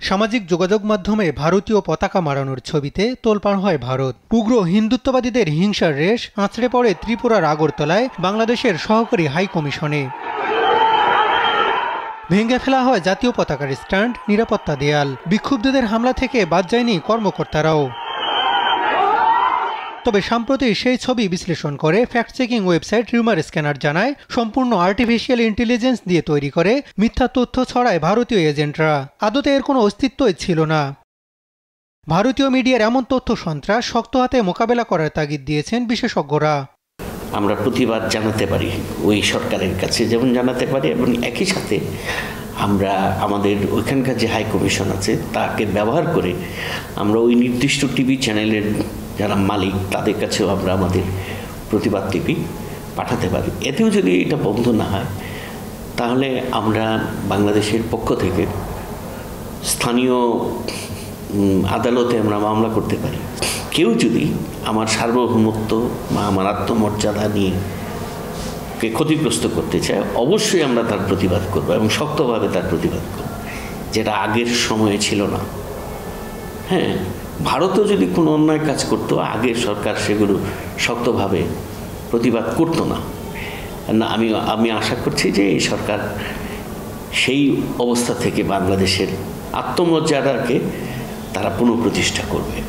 সামাজিক যোগাযোগ মাধ্যমে ভারতীয় পতাকা মারানোর ছবিতে তোলপাড় হয় ভারত। উগ্র হিন্দুত্ববাদীদের হিংসার রেশ আঁচড়ে পড়ে ত্রিপুরার আগরতলায় বাংলাদেশের সহকারী হাই কমিশনে। ভেঙে ফেলা হয় জাতীয় পতাকার স্ট্যান্ড, নিরাপত্তা দেয়াল। বিক্ষুব্ধদের হামলা থেকে বাদ যায়নি কর্মকর্তারাও। তবে সম্প্রতি সেই ছবি বিশ্লেষণ করে fact checking website rumour scanner জানায়, সম্পূর্ণ আর্টিফিশিয়াল ইন্টেলিজেন্স দিয়ে তৈরি করে মিথ্যা তথ্য ছড়ায় ভারতীয় এজেন্টরা। আদতে এর কোনো অস্তিত্বই ছিল না। ভারতীয় মিডিয়ার এমন তথ্য সন্ত্রাস শক্ত হাতে মোকাবেলা করার তাগিদ দিয়েছেন বিশেষজ্ঞরা। আমরা প্রতিবাদ জানাতে পারি ওই সরকারের কাছে, যেমন জানাতে পারি, এবং একই সাথে আমরা আমাদের ওইখানকার যে হাই কমিশন আছে তাকে ব্যবহার করে আমরা ওই নির্দিষ্ট টিভি চ্যানেলের যারা মালিক তাদের কাছেও আমরা আমাদের প্রতিবাদ টিভি পাঠাতে পারি। এতেও যদি এটা বন্ধ না হয় তাহলে আমরা বাংলাদেশের পক্ষ থেকে স্থানীয় আদালতে আমরা মামলা করতে পারি। কেউ যদি আমার সার্বভৌমত্ব বা আমার আত্মমর্যাদা নিয়ে ক্ষতিগ্রস্ত করতে চায়, অবশ্যই আমরা তার প্রতিবাদ করব এবং শক্তভাবে তার প্রতিবাদ করব, যেটা আগের সময়ে ছিল না। হ্যাঁ, ভারতও যদি কোনো অন্যায় কাজ করতো, আগের সরকার সেগুলো শক্তভাবে প্রতিবাদ করতো না। আমি আশা করছি যে এই সরকার সেই অবস্থা থেকে বাংলাদেশের আত্মমর্যাদাকে তারা পুনঃপ্রতিষ্ঠা করবে।